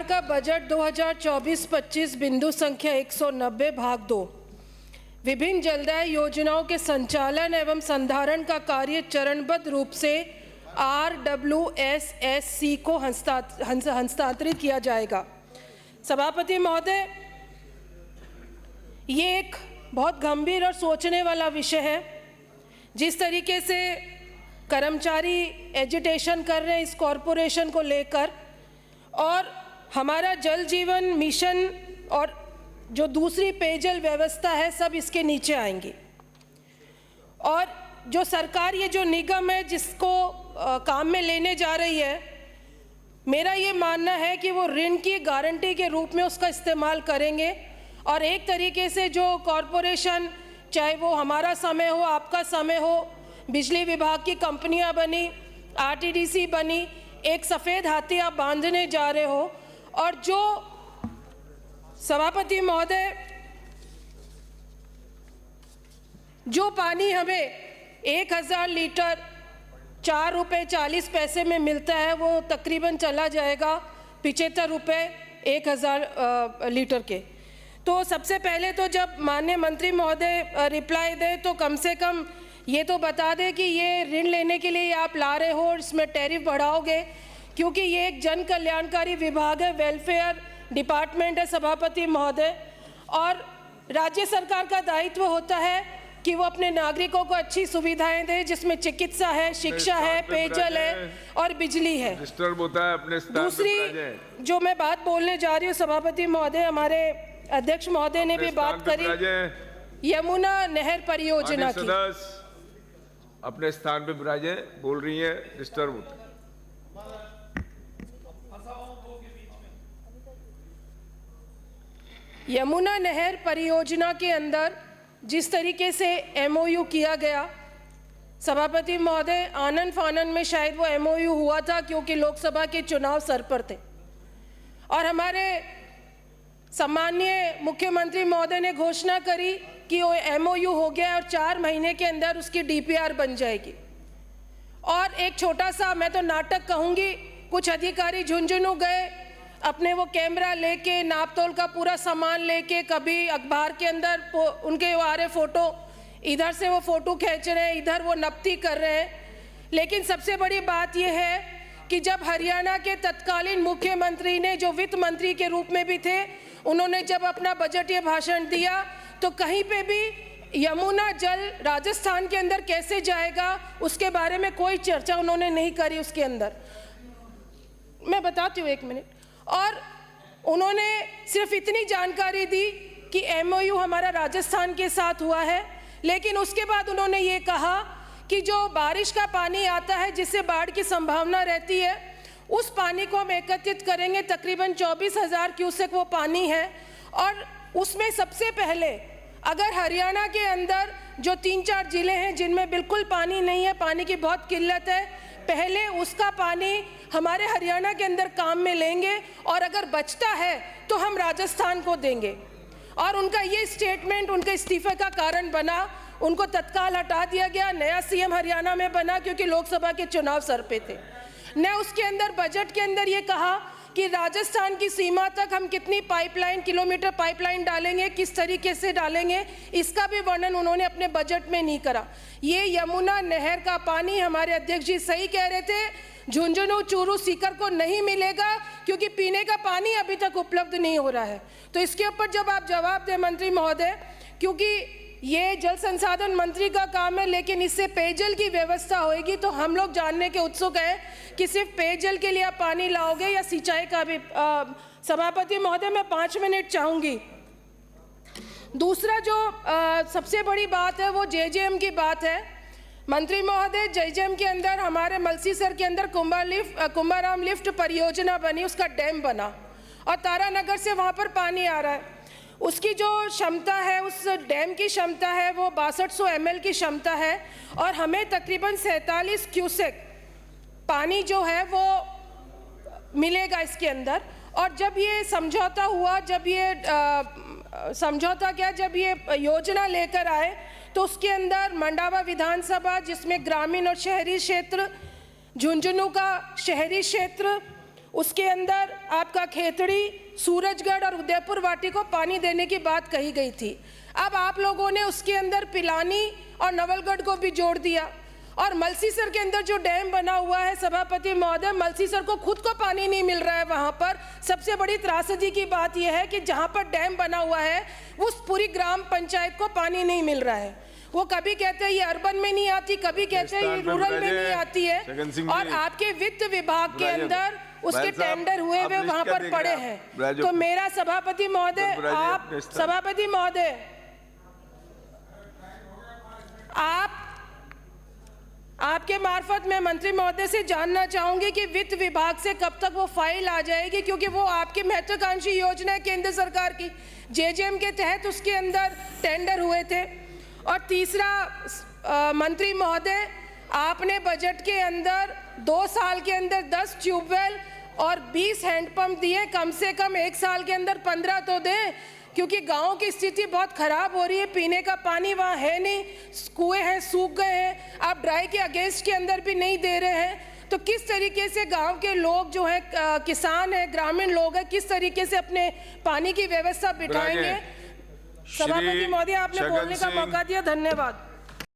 सरकार का बजट 2024-25 बिंदु संख्या 190 भाग 2 विभिन्न जलदाय योजनाओं के संचालन एवं संधारण का कार्य चरणबद्ध रूप से RWSSC को हस्तांतरित किया जाएगा। सभापति महोदय, ये एक बहुत गंभीर और सोचने वाला विषय है। जिस तरीके से कर्मचारी एजिटेशन कर रहे हैं इस कॉरपोरेशन को लेकर, और हमारा जल जीवन मिशन और जो दूसरी पेयजल व्यवस्था है सब इसके नीचे आएंगी। और जो सरकार ये जो निगम है जिसको काम में लेने जा रही है, मेरा ये मानना है कि वो ऋण की गारंटी के रूप में उसका इस्तेमाल करेंगे। और एक तरीके से जो कॉरपोरेशन, चाहे वो हमारा समय हो, आपका समय हो, बिजली विभाग की कंपनियां बनी, RTDC बनी, एक सफ़ेद हाथी आप बांधने जा रहे हो। और जो सभापति महोदय, जो पानी हमें 1000 लीटर 4 रुपये 40 पैसे में मिलता है, वो तकरीबन चला जाएगा 75 रुपये 1000 लीटर के। तो सबसे पहले तो जब माननीय मंत्री महोदय रिप्लाई दे तो कम से कम ये तो बता दें कि ये ऋण लेने के लिए आप ला रहे हो और इसमें टैरिफ बढ़ाओगे, क्योंकि ये एक जन कल्याणकारी विभाग है, वेलफेयर डिपार्टमेंट है सभापति महोदय। और राज्य सरकार का दायित्व होता है कि वो अपने नागरिकों को अच्छी सुविधाएं दे, जिसमें चिकित्सा है, शिक्षा है, पेयजल है और बिजली है। डिस्टर्ब होता है अपने स्थान पे। दूसरी जो मैं बात बोलने जा रही हूँ सभापति महोदय, हमारे अध्यक्ष महोदय ने भी बात करी यमुना नहर परियोजना की। अपने स्थान पे विराजे, बोल रही है, डिस्टर्ब होता है। यमुना नहर परियोजना के अंदर जिस तरीके से MOU किया गया, सभापति महोदय, आनन फानन में शायद वो MOU हुआ था क्योंकि लोकसभा के चुनाव सर पर थे और हमारे सम्माननीय मुख्यमंत्री महोदय ने घोषणा करी कि वो MOU हो गया और 4 महीने के अंदर उसकी DPR बन जाएगी। और एक छोटा सा, मैं तो नाटक कहूँगी, कुछ अधिकारी झुंझुनू गए, अपने वो कैमरा लेके, नापतोल का पूरा सामान लेके, कभी अखबार के अंदर उनके आ रहे फ़ोटो, इधर से वो फ़ोटो खींच रहे हैं, इधर वो नपती कर रहे हैं। लेकिन सबसे बड़ी बात ये है कि जब हरियाणा के तत्कालीन मुख्यमंत्री ने, जो वित्त मंत्री के रूप में भी थे, उन्होंने जब अपना बजटीय भाषण दिया तो कहीं पे भी यमुना जल राजस्थान के अंदर कैसे जाएगा उसके बारे में कोई चर्चा उन्होंने नहीं करी। उसके अंदर मैं बताती हूँ, 1 मिनट। और उन्होंने सिर्फ इतनी जानकारी दी कि MOU हमारा राजस्थान के साथ हुआ है, लेकिन उसके बाद उन्होंने ये कहा कि जो बारिश का पानी आता है जिससे बाढ़ की संभावना रहती है, उस पानी को हम एकत्रित करेंगे। तकरीबन 24,000 क्यूसेक वो पानी है। और उसमें सबसे पहले अगर हरियाणा के अंदर जो 3-4 ज़िले हैं जिनमें बिल्कुल पानी नहीं है, पानी की बहुत किल्लत है, पहले उसका पानी हमारे हरियाणा के अंदर काम में लेंगे और अगर बचता है तो हम राजस्थान को देंगे। और उनका ये स्टेटमेंट उनके इस्तीफे का कारण बना, उनको तत्काल हटा दिया गया। नया CM हरियाणा में बना क्योंकि लोकसभा के चुनाव सर पे थे। न उसके अंदर बजट के अंदर ये कहा कि राजस्थान की सीमा तक हम कितनी किलोमीटर पाइपलाइन डालेंगे, किस तरीके से डालेंगे, इसका भी वर्णन उन्होंने अपने बजट में नहीं करा। ये यमुना नहर का पानी, हमारे अध्यक्ष जी सही कह रहे थे, झुंझुनू, चूरू, सीकर को नहीं मिलेगा क्योंकि पीने का पानी अभी तक उपलब्ध नहीं हो रहा है। तो इसके ऊपर जब आप जवाब दें मंत्री महोदय, क्योंकि ये जल संसाधन मंत्री का काम है, लेकिन इससे पेयजल की व्यवस्था होगी, तो हम लोग जानने के उत्सुक हैं कि सिर्फ पेयजल के लिए आप पानी लाओगे या सिंचाई का भी। सभापति महोदय, मैं 5 मिनट चाहूँगी। दूसरा जो सबसे बड़ी बात है वो JJM की बात है। मंत्री महोदय, JJM के अंदर हमारे मलसीसर के अंदर कुंभाराम लिफ्ट परियोजना बनी, उसका डैम बना और तारानगर से वहाँ पर पानी आ रहा है। उसकी जो क्षमता है, उस डैम की क्षमता है वो 6200 ml की क्षमता है और हमें तकरीबन 47 क्यूसेक पानी जो है वो मिलेगा इसके अंदर। और जब ये समझौता हुआ, जब ये योजना लेकर आए तो उसके अंदर मंडावा विधानसभा, जिसमें ग्रामीण और शहरी क्षेत्र, झुंझुनू का शहरी क्षेत्र, उसके अंदर आपका खेतड़ी, सूरजगढ़ और उदयपुर वाटी को पानी देने की बात कही गई थी। अब आप लोगों ने उसके अंदर पिलानी और नवलगढ़ को भी जोड़ दिया। और मलसीसर के अंदर जो डैम बना हुआ है सभापति महोदय, मलसीसर को खुद को पानी नहीं मिल रहा है। वहाँ पर सबसे बड़ी त्रासदी की बात यह है कि जहाँ पर डैम बना हुआ है उस पूरी ग्राम पंचायत को पानी नहीं मिल रहा है। वो कभी कहते हैं ये अर्बन में नहीं आती, कभी कहते हैं ये रूरल में नहीं आती है। और आपके वित्त विभाग के अंदर उसके टेंडर हुए हुए वहाँ पर पड़े हैं। तो मेरा सभापति महोदय, आप सभापति महोदय, आपके मार्फत मैं मंत्री महोदय से जानना चाहूंगी कि वित्त विभाग से कब तक वो फाइल आ जाएगी, क्योंकि वो आपकी महत्वाकांक्षी योजना है केंद्र सरकार की, जेजेएम के तहत उसके अंदर टेंडर हुए थे। और तीसरा मंत्री महोदय, आपने बजट के अंदर 2 साल के अंदर 10 ट्यूबवेल और 20 हैंडपंप दिए। कम से कम 1 साल के अंदर 15 तो दें, क्योंकि गाँव की स्थिति बहुत खराब हो रही है। पीने का पानी वहाँ है नहीं, कुएं हैं सूख गए हैं, आप ड्राई के अगेंस्ट के अंदर भी नहीं दे रहे हैं। तो किस तरीके से गांव के लोग जो है, किसान है, ग्रामीण लोग हैं, किस तरीके से अपने पानी की व्यवस्था बिठाएंगे? सभापति महोदय, आपने बोलने का मौका दिया, धन्यवाद।